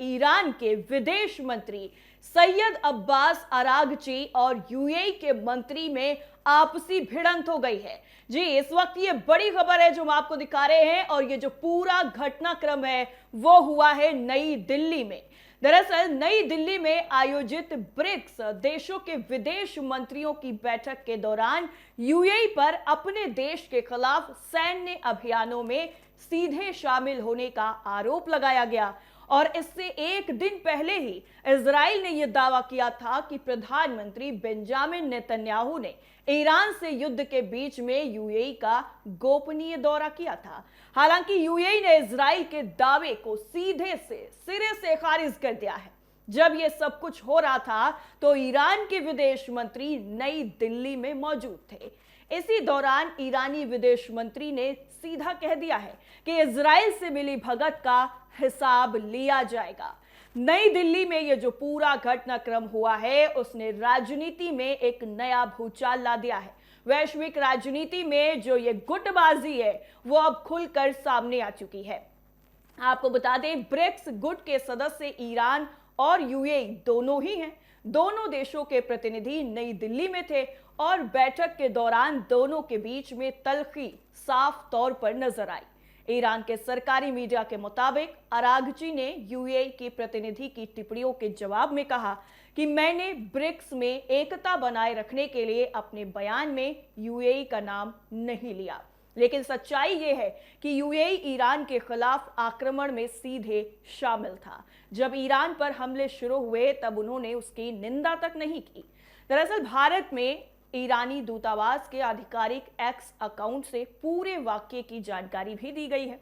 Iran के विदेश मंत्री सैयद अब्बास अरागची और यूएई के मंत्री में आपसी भिड़ंत हो गई है। जी, इस वक्त ये बड़ी खबर है जो हम आपको दिखा रहे हैं और ये जो पूरा घटनाक्रम है वो हुआ है नई दिल्ली में। दरअसल नई दिल्ली में आयोजित ब्रिक्स देशों के विदेश मंत्रियों की बैठक के दौरान यूएई पर अपने देश के खिलाफ सैन्य अभियानों में सीधे शामिल होने का आरोप लगाया गया और इससे एक दिन पहले ही इजराइल ने यह दावा किया था कि प्रधानमंत्री बेंजामिन नेतन्याहू ने ईरान से युद्ध के बीच में यूएई का गोपनीय दौरा किया था। हालांकि यूएई ने इजराइल के दावे को सिरे से खारिज कर दिया है। जब यह सब कुछ हो रहा था तो ईरान के विदेश मंत्री नई दिल्ली में मौजूद थे। इसी दौरान ईरानी विदेश मंत्री ने सीधा कह दिया है कि इजराइल से मिली भगत का हिसाब लिया जाएगा। नई दिल्ली में यह जो पूरा घटनाक्रम हुआ है उसने राजनीति में एक नया भूचाल ला दिया है। वैश्विक राजनीति में जो ये गुटबाजी है वो अब खुलकर सामने आ चुकी है। आपको बता दें, ब्रिक्स गुट के सदस्य ईरान और यूएई दोनों ही हैं। दोनों देशों के प्रतिनिधि नई दिल्ली में थे और बैठक के दौरान दोनों के बीच में तल्खी साफ तौर पर नजर आई। ईरान के सरकारी मीडिया के मुताबिक अरागची ने यूएई के प्रतिनिधि की टिप्पणियों के जवाब में कहा कि मैंने ब्रिक्स में एकता बनाए रखने के लिए अपने बयान में यूएई का नाम नहीं लिया, लेकिन सच्चाई यह है कि यूएई ईरान के खिलाफ आक्रमण में सीधे शामिल था। जब ईरान पर हमले शुरू हुए तब उन्होंने उसकी निंदा तक नहीं की। दरअसल भारत में ईरानी दूतावास के आधिकारिक एक्स अकाउंट से पूरे वाक्य की जानकारी भी दी गई है।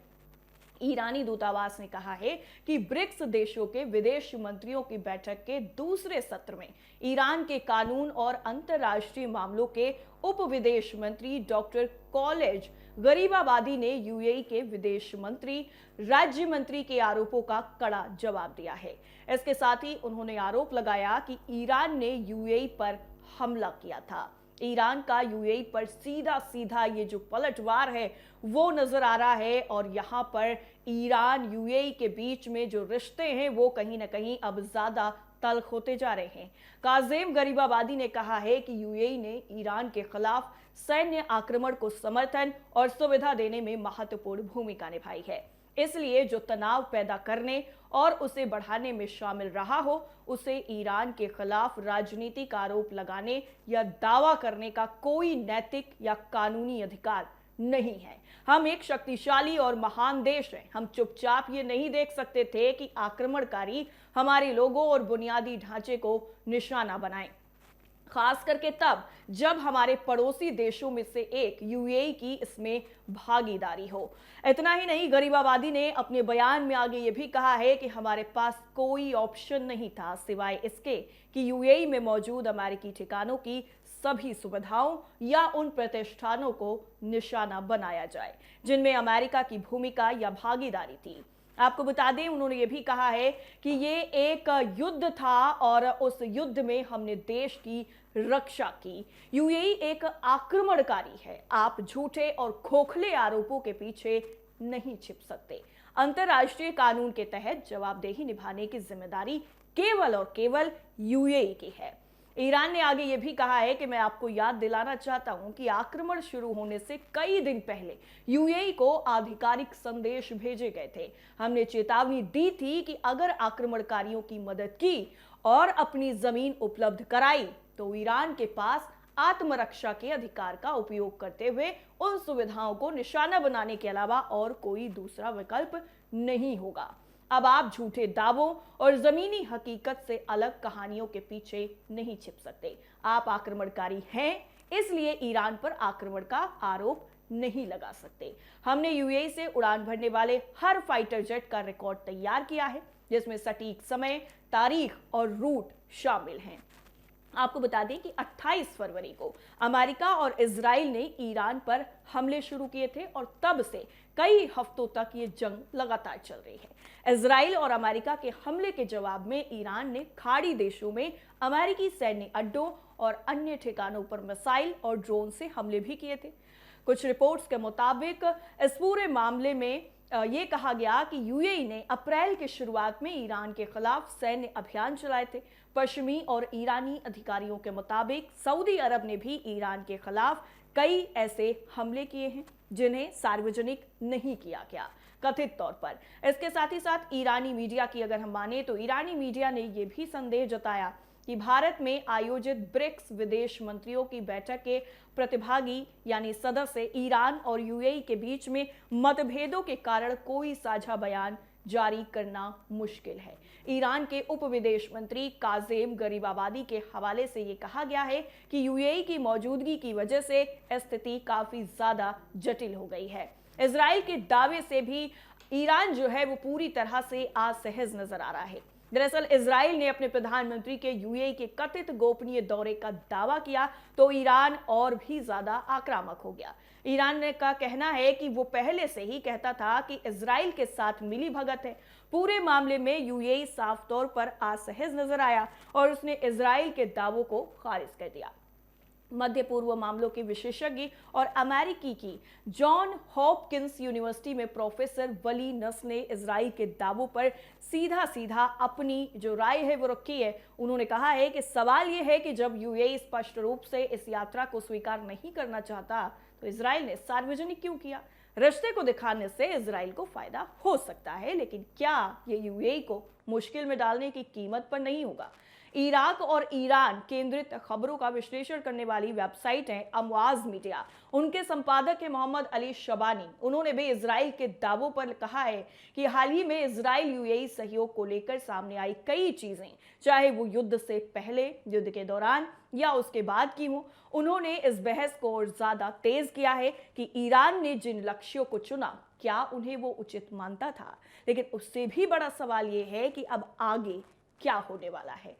ईरानी दूतावास ने कहा है कि ब्रिक्स देशों के विदेश मंत्रियों की बैठक के दूसरे सत्र में ईरान के कानून और अंतर्राष्ट्रीय मामलों के उप विदेश मंत्री डॉक्टर कॉलेज गरीबाबादी ने यूएई के विदेश मंत्री राज्य मंत्री के आरोपों का कड़ा जवाब दिया है। इसके साथ ही उन्होंने आरोप लगाया कि ईरान ने यूएई पर हमला किया था। ईरान का यूएई पर सीधा ये जो पलटवार है वो नजर आ रहा है और यहाँ पर ईरान यूएई के बीच में जो रिश्ते हैं वो कहीं ना कहीं अब ज्यादा तल्ख होते जा रहे हैं। काज़ेम गरीबाबादी ने कहा है कि यूएई ने ईरान के खिलाफ सैन्य आक्रमण को समर्थन और सुविधा देने में महत्वपूर्ण भूमिका निभाई है, इसलिए जो तनाव पैदा करने और उसे बढ़ाने में शामिल रहा हो उसे ईरान के खिलाफ राजनीतिक आरोप लगाने या दावा करने का कोई नैतिक या कानूनी अधिकार नहीं है। हम एक शक्तिशाली और महान देश हैं। हम चुपचाप ये नहीं देख सकते थे कि आक्रमणकारी हमारे लोगों और बुनियादी ढांचे को निशाना बनाएं, खास करके तब जब हमारे पड़ोसी देशों में से एक यूएई की इसमें भागीदारी हो। इतना ही नहीं, गरीबाबादी ने अपने बयान में आगे ये भी कहा है कि हमारे पास कोई ऑप्शन नहीं था सिवाय इसके कि यूएई में मौजूद अमेरिकी ठिकानों की सभी सुविधाओं या उन प्रतिष्ठानों को निशाना बनाया जाए जिनमें अमेरिका की भूमिका या भागीदारी थी। आपको बता दें, उन्होंने ये भी कहा है कि ये एक युद्ध था और उस युद्ध में हमने देश की रक्षा की। यूएई एक आक्रमणकारी है। आप झूठे और खोखले आरोपों के पीछे नहीं छिप सकते। अंतर्राष्ट्रीय कानून के तहत जवाबदेही निभाने की जिम्मेदारी केवल और केवल यूएई की है। ईरान ने आगे यह भी कहा है कि मैं आपको याद दिलाना चाहता हूं कि आक्रमण शुरू होने से कई दिन पहले यूएई को आधिकारिक संदेश भेजे गए थे। हमने चेतावनी दी थी कि अगर आक्रमणकारियों की मदद की और अपनी जमीन उपलब्ध कराई तो ईरान के पास आत्मरक्षा के अधिकार का उपयोग करते हुए उन सुविधाओं को निशाना बनाने के अलावा और कोई दूसरा विकल्प नहीं होगा। अब आप झूठे दावों और जमीनी हकीकत से अलग कहानियों के पीछे नहीं छिप सकते। आप आक्रमणकारी हैं, इसलिए ईरान पर आक्रमण का आरोप नहीं लगा सकते। हमने यूएई से उड़ान भरने वाले हर फाइटर जेट का रिकॉर्ड तैयार किया है जिसमें सटीक समय, तारीख और रूट शामिल हैं। आपको बता दें कि 28 फरवरी को अमेरिका और इजराइल ने ईरान पर हमले शुरू किए थे और तब से कई हफ्तों तक ये जंग लगातार चल रही है। इजराइल और अमेरिका के हमले के जवाब में ईरान ने खाड़ी देशों में अमेरिकी सैन्य अड्डों और अन्य ठिकानों पर मिसाइल और ड्रोन से हमले भी किए थे। कुछ रिपोर्ट्स के मुताबिक इस पूरे मामले में ये कहा गया कि यूएई ने अप्रैल की शुरुआत में ईरान के खिलाफ सैन्य अभियान चलाए थे। पश्चिमी और ईरानी अधिकारियों के मुताबिक सऊदी अरब ने भी ईरान के खिलाफ कई ऐसे हमले किए हैं जिन्हें सार्वजनिक नहीं किया गया, कथित तौर पर। इसके साथ ही साथ ईरानी मीडिया की अगर हम माने तो ईरानी मीडिया ने यह भी संदेह जताया कि भारत में आयोजित ब्रिक्स विदेश मंत्रियों की बैठक के प्रतिभागी यानी सदस्य ईरान और यूएई के बीच में मतभेदों के कारण कोई साझा बयान जारी करना मुश्किल है। ईरान के उप विदेश मंत्री काजेम गरीबाबादी के हवाले से यह कहा गया है कि यूएई की मौजूदगी की वजह से स्थिति काफी ज्यादा जटिल हो गई है। इजराइल के दावे से भी ईरान जो है वो पूरी तरह से असहज नजर आ रहा है। दरअसल इजराइल ने अपने प्रधानमंत्री के यूएई के कथित गोपनीय दौरे का दावा किया तो ईरान और भी ज्यादा आक्रामक हो गया। ईरान ने का कहना है कि वो पहले से ही कहता था कि इजराइल के साथ मिली भगत है। पूरे मामले में यूएई साफ तौर पर असहज नजर आया और उसने इजराइल के दावों को खारिज कर दिया। मध्य पूर्व मामलों के विशेषज्ञ और अमेरिकी की जॉन हॉपकिंस यूनिवर्सिटी में प्रोफेसर वली नस ने इजराइल के दावों पर सीधा सीधा अपनी जो राय है वो रखी है। उन्होंने कहा है कि सवाल यह है कि जब यूएई स्पष्ट रूप से इस यात्रा को स्वीकार नहीं करना चाहता तो इजराइल ने सार्वजनिक क्यों किया। रिश्ते को दिखाने से इजराइल को फायदा हो सकता है, लेकिन क्या ये यूएई को मुश्किल में डालने की कीमत पर नहीं होगा। इराक और ईरान केंद्रित खबरों का विश्लेषण करने वाली वेबसाइट है अमवाज मीडिया। उनके संपादक है मोहम्मद अली शबानी। उन्होंने भी इजराइल के दावों पर कहा है कि हाल ही में इजराइल यूएई सहयोग को लेकर सामने आई कई चीजें, चाहे वो युद्ध से पहले, युद्ध के दौरान या उसके बाद की हो, उन्होंने इस बहस को और ज्यादा तेज किया है कि ईरान ने जिन लक्ष्यों को चुना क्या उन्हें वो उचित मानता था। लेकिन उससे भी बड़ा सवाल ये है कि अब आगे क्या होने वाला है।